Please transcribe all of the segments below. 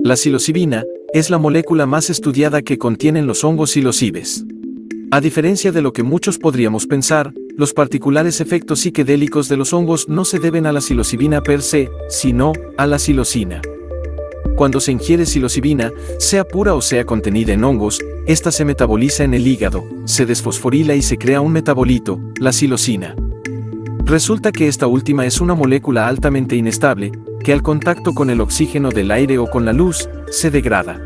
La psilocibina es la molécula más estudiada que contienen los hongos psilocibes. A diferencia de lo que muchos podríamos pensar, los particulares efectos psicodélicos de los hongos no se deben a la psilocibina per se, sino a la psilocina. Cuando se ingiere psilocibina, sea pura o sea contenida en hongos, esta se metaboliza en el hígado, se desfosforila y se crea un metabolito, la psilocina. Resulta que esta última es una molécula altamente inestable, que al contacto con el oxígeno del aire o con la luz, se degrada.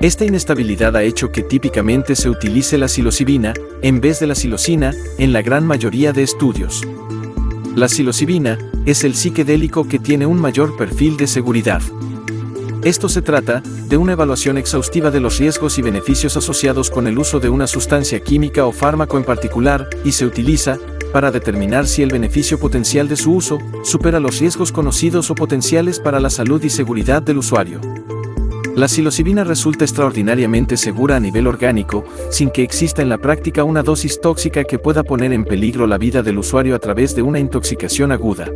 Esta inestabilidad ha hecho que típicamente se utilice la psilocibina, en vez de la psilocina, en la gran mayoría de estudios. La psilocibina es el psicodélico que tiene un mayor perfil de seguridad. Esto se trata de una evaluación exhaustiva de los riesgos y beneficios asociados con el uso de una sustancia química o fármaco en particular, y se utiliza para determinar si el beneficio potencial de su uso supera los riesgos conocidos o potenciales para la salud y seguridad del usuario. La psilocibina resulta extraordinariamente segura a nivel orgánico, sin que exista en la práctica una dosis tóxica que pueda poner en peligro la vida del usuario a través de una intoxicación aguda.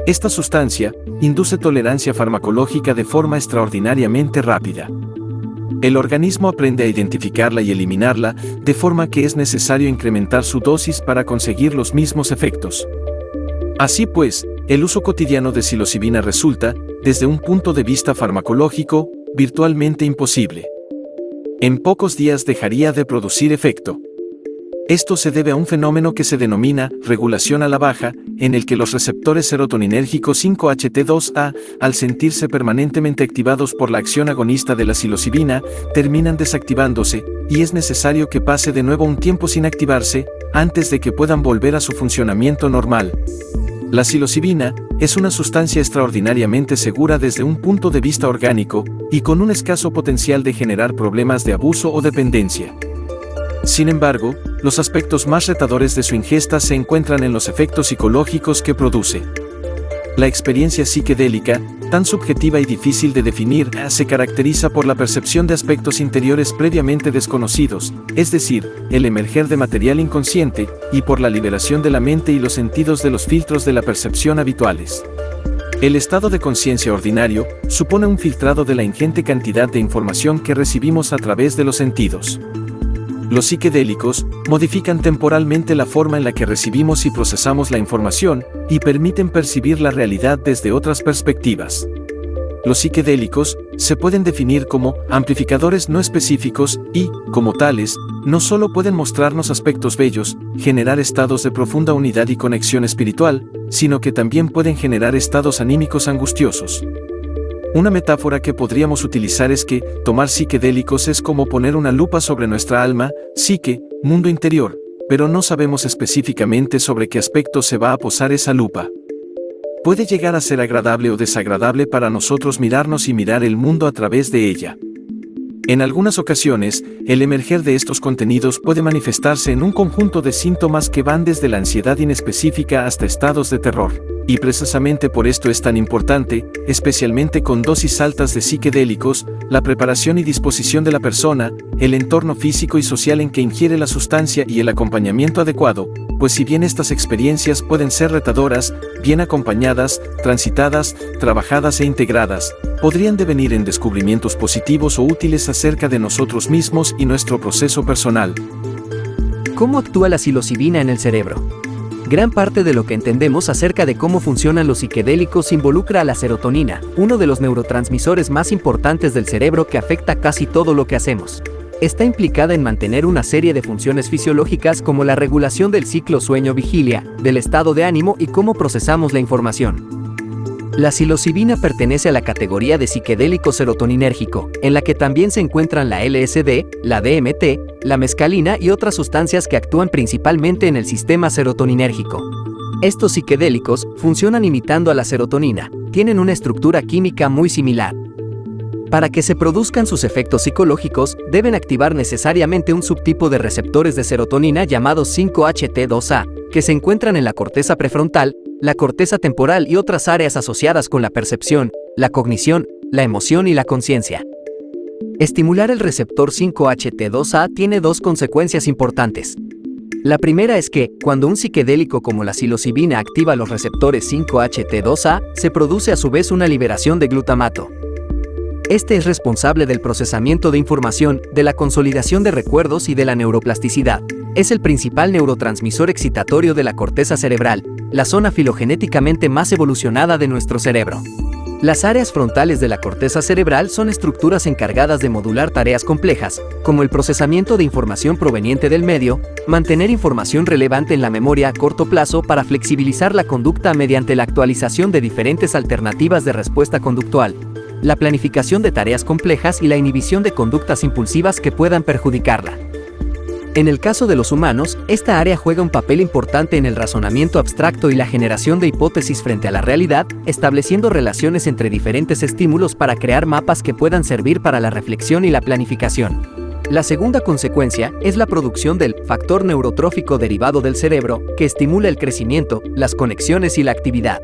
Esta sustancia induce tolerancia farmacológica de forma extraordinariamente rápida. El organismo aprende a identificarla y eliminarla, de forma que es necesario incrementar su dosis para conseguir los mismos efectos. Así pues, el uso cotidiano de psilocibina resulta, desde un punto de vista farmacológico, virtualmente imposible. En pocos días dejaría de producir efecto. Esto se debe a un fenómeno que se denomina regulación a la baja, en el que los receptores serotoninérgicos 5-HT2A, al sentirse permanentemente activados por la acción agonista de la psilocibina, terminan desactivándose, y es necesario que pase de nuevo un tiempo sin activarse, antes de que puedan volver a su funcionamiento normal. La psilocibina es una sustancia extraordinariamente segura desde un punto de vista orgánico, y con un escaso potencial de generar problemas de abuso o dependencia. Sin embargo, los aspectos más retadores de su ingesta se encuentran en los efectos psicológicos que produce. La experiencia psicodélica, tan subjetiva y difícil de definir, se caracteriza por la percepción de aspectos interiores previamente desconocidos, es decir, el emerger de material inconsciente, y por la liberación de la mente y los sentidos de los filtros de la percepción habituales. El estado de conciencia ordinario supone un filtrado de la ingente cantidad de información que recibimos a través de los sentidos. Los psicodélicos modifican temporalmente la forma en la que recibimos y procesamos la información, y permiten percibir la realidad desde otras perspectivas. Los psicodélicos se pueden definir como amplificadores no específicos y, como tales, no solo pueden mostrarnos aspectos bellos, generar estados de profunda unidad y conexión espiritual, sino que también pueden generar estados anímicos angustiosos. Una metáfora que podríamos utilizar es que tomar psicodélicos es como poner una lupa sobre nuestra alma, psique, mundo interior, pero no sabemos específicamente sobre qué aspecto se va a posar esa lupa. Puede llegar a ser agradable o desagradable para nosotros mirarnos y mirar el mundo a través de ella. En algunas ocasiones, el emerger de estos contenidos puede manifestarse en un conjunto de síntomas que van desde la ansiedad inespecífica hasta estados de terror. Y precisamente por esto es tan importante, especialmente con dosis altas de psicodélicos, la preparación y disposición de la persona, el entorno físico y social en que ingiere la sustancia y el acompañamiento adecuado, pues si bien estas experiencias pueden ser retadoras, bien acompañadas, transitadas, trabajadas e integradas, podrían devenir en descubrimientos positivos o útiles acerca de nosotros mismos y nuestro proceso personal. ¿Cómo actúa la psilocibina en el cerebro? Gran parte de lo que entendemos acerca de cómo funcionan los psicodélicos involucra a la serotonina, uno de los neurotransmisores más importantes del cerebro que afecta casi todo lo que hacemos. Está implicada en mantener una serie de funciones fisiológicas como la regulación del ciclo sueño-vigilia, del estado de ánimo y cómo procesamos la información. La psilocibina pertenece a la categoría de psicodélico serotoninérgico, en la que también se encuentran la LSD, la DMT, la mescalina y otras sustancias que actúan principalmente en el sistema serotoninérgico. Estos psicodélicos funcionan imitando a la serotonina, tienen una estructura química muy similar. Para que se produzcan sus efectos psicológicos, deben activar necesariamente un subtipo de receptores de serotonina llamados 5-HT2A, que se encuentran en la corteza prefrontal, la corteza temporal y otras áreas asociadas con la percepción, la cognición, la emoción y la conciencia. Estimular el receptor 5-HT2A tiene dos consecuencias importantes. La primera es que, cuando un psicodélico como la psilocibina activa los receptores 5-HT2A, se produce a su vez una liberación de glutamato. Este es responsable del procesamiento de información, de la consolidación de recuerdos y de la neuroplasticidad. Es el principal neurotransmisor excitatorio de la corteza cerebral, la zona filogenéticamente más evolucionada de nuestro cerebro. Las áreas frontales de la corteza cerebral son estructuras encargadas de modular tareas complejas, como el procesamiento de información proveniente del medio, mantener información relevante en la memoria a corto plazo para flexibilizar la conducta mediante la actualización de diferentes alternativas de respuesta conductual, la planificación de tareas complejas y la inhibición de conductas impulsivas que puedan perjudicarla. En el caso de los humanos, esta área juega un papel importante en el razonamiento abstracto y la generación de hipótesis frente a la realidad, estableciendo relaciones entre diferentes estímulos para crear mapas que puedan servir para la reflexión y la planificación. La segunda consecuencia es la producción del factor neurotrófico derivado del cerebro, que estimula el crecimiento, las conexiones y la actividad.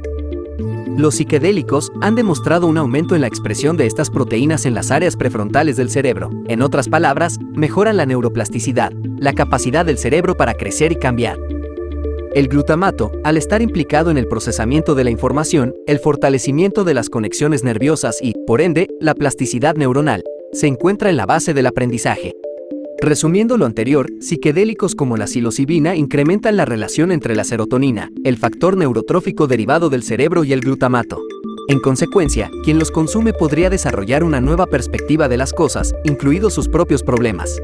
Los psiquedélicos han demostrado un aumento en la expresión de estas proteínas en las áreas prefrontales del cerebro. En otras palabras, mejoran la neuroplasticidad, la capacidad del cerebro para crecer y cambiar. El glutamato, al estar implicado en el procesamiento de la información, el fortalecimiento de las conexiones nerviosas y, por ende, la plasticidad neuronal, se encuentra en la base del aprendizaje. Resumiendo lo anterior, psiquedélicos como la psilocibina incrementan la relación entre la serotonina, el factor neurotrófico derivado del cerebro y el glutamato. En consecuencia, quien los consume podría desarrollar una nueva perspectiva de las cosas, incluidos sus propios problemas.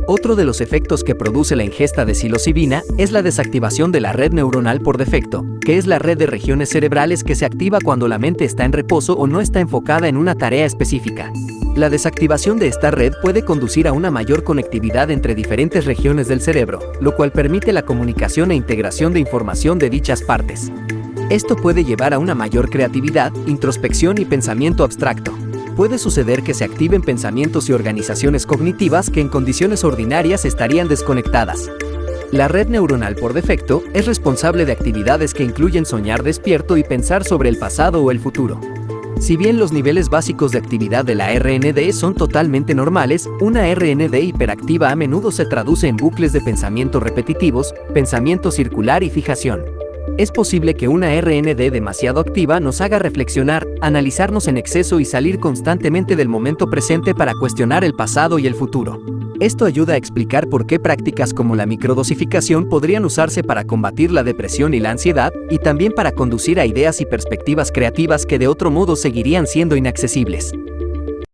Otro de los efectos que produce la ingesta de psilocibina es la desactivación de la red neuronal por defecto, que es la red de regiones cerebrales que se activa cuando la mente está en reposo o no está enfocada en una tarea específica. La desactivación de esta red puede conducir a una mayor conectividad entre diferentes regiones del cerebro, lo cual permite la comunicación e integración de información de dichas partes. Esto puede llevar a una mayor creatividad, introspección y pensamiento abstracto. Puede suceder que se activen pensamientos y organizaciones cognitivas que en condiciones ordinarias estarían desconectadas. La red neuronal por defecto es responsable de actividades que incluyen soñar despierto y pensar sobre el pasado o el futuro. Si bien los niveles básicos de actividad de la RND son totalmente normales, una RND hiperactiva a menudo se traduce en bucles de pensamiento repetitivos, pensamiento circular y fijación. Es posible que una RND demasiado activa nos haga reflexionar, analizarnos en exceso y salir constantemente del momento presente para cuestionar el pasado y el futuro. Esto ayuda a explicar por qué prácticas como la microdosificación podrían usarse para combatir la depresión y la ansiedad, y también para conducir a ideas y perspectivas creativas que de otro modo seguirían siendo inaccesibles.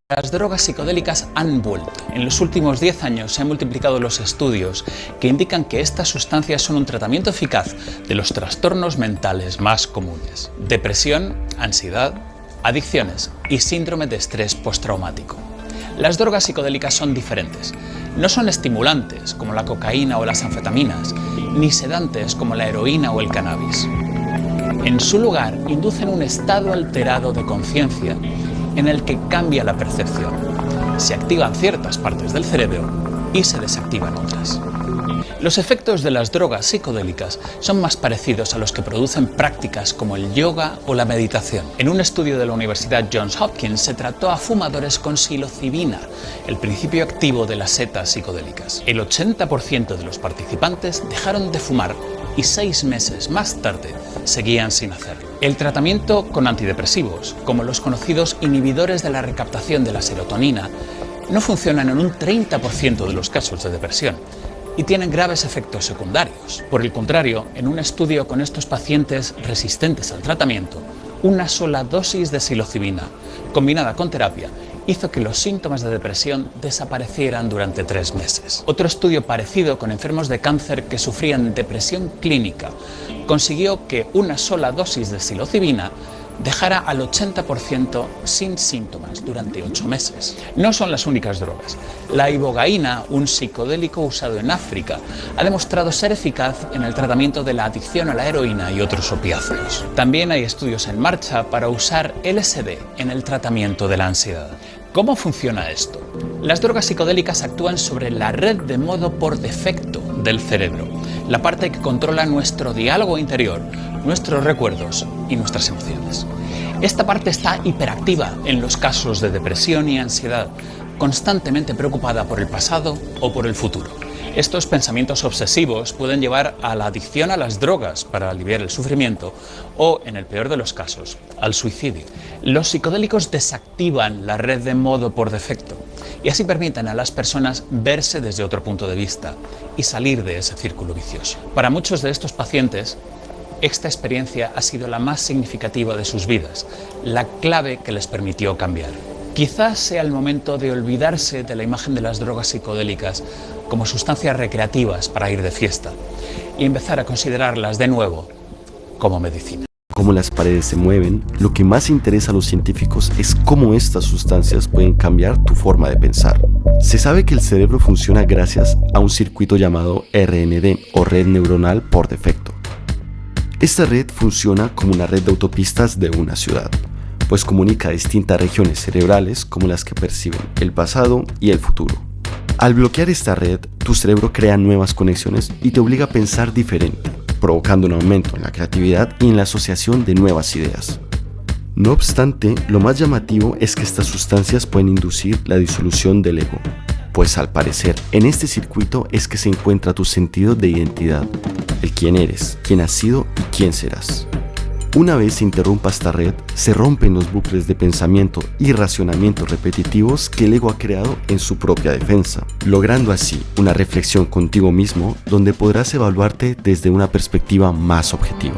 Las drogas psicodélicas han vuelto. En los últimos 10 años se han multiplicado los estudios que indican que estas sustancias son un tratamiento eficaz de los trastornos mentales más comunes: depresión, ansiedad, adicciones y síndrome de estrés postraumático. Las drogas psicodélicas son diferentes. No son estimulantes como la cocaína o las anfetaminas, ni sedantes como la heroína o el cannabis. En su lugar, inducen un estado alterado de conciencia en el que cambia la percepción. Se activan ciertas partes del cerebro y se desactivan otras. Los efectos de las drogas psicodélicas son más parecidos a los que producen prácticas como el yoga o la meditación. En un estudio de la Universidad Johns Hopkins se trató a fumadores con psilocibina, el principio activo de las setas psicodélicas. El 80% de los participantes dejaron de fumar y 6 meses más tarde seguían sin hacerlo. El tratamiento con antidepresivos, como los conocidos inhibidores de la recaptación de la serotonina, no funcionan en un 30% de los casos de depresión y tienen graves efectos secundarios. Por el contrario, en un estudio con estos pacientes resistentes al tratamiento, una sola dosis de psilocibina, combinada con terapia, hizo que los síntomas de depresión desaparecieran durante 3 meses. Otro estudio parecido con enfermos de cáncer que sufrían depresión clínica consiguió que una sola dosis de psilocibina dejara al 80% sin síntomas durante 8 meses. No son las únicas drogas. La ibogaína, un psicodélico usado en África, ha demostrado ser eficaz en el tratamiento de la adicción a la heroína y otros opiáceos. También hay estudios en marcha para usar LSD en el tratamiento de la ansiedad. ¿Cómo funciona esto? Las drogas psicodélicas actúan sobre la red de modo por defecto del cerebro, la parte que controla nuestro diálogo interior, nuestros recuerdos y nuestras emociones. Esta parte está hiperactiva en los casos de depresión y ansiedad, constantemente preocupada por el pasado o por el futuro. Estos pensamientos obsesivos pueden llevar a la adicción a las drogas para aliviar el sufrimiento o, en el peor de los casos, al suicidio. Los psicodélicos desactivan la red de modo por defecto y así permiten a las personas verse desde otro punto de vista y salir de ese círculo vicioso. Para muchos de estos pacientes, esta experiencia ha sido la más significativa de sus vidas, la clave que les permitió cambiar. Quizás sea el momento de olvidarse de la imagen de las drogas psicodélicas como sustancias recreativas para ir de fiesta y empezar a considerarlas de nuevo como medicina. Como las paredes se mueven, lo que más interesa a los científicos es cómo estas sustancias pueden cambiar tu forma de pensar. Se sabe que el cerebro funciona gracias a un circuito llamado RND o red neuronal por defecto. Esta red funciona como una red de autopistas de una ciudad, pues comunica distintas regiones cerebrales como las que perciben el pasado y el futuro. Al bloquear esta red, tu cerebro crea nuevas conexiones y te obliga a pensar diferente, provocando un aumento en la creatividad y en la asociación de nuevas ideas. No obstante, lo más llamativo es que estas sustancias pueden inducir la disolución del ego, pues al parecer en este circuito es que se encuentra tu sentido de identidad, el quién eres, quién has sido y quién serás. Una vez se interrumpa esta red, se rompen los bucles de pensamiento y racionamientos repetitivos que el ego ha creado en su propia defensa, logrando así una reflexión contigo mismo donde podrás evaluarte desde una perspectiva más objetiva.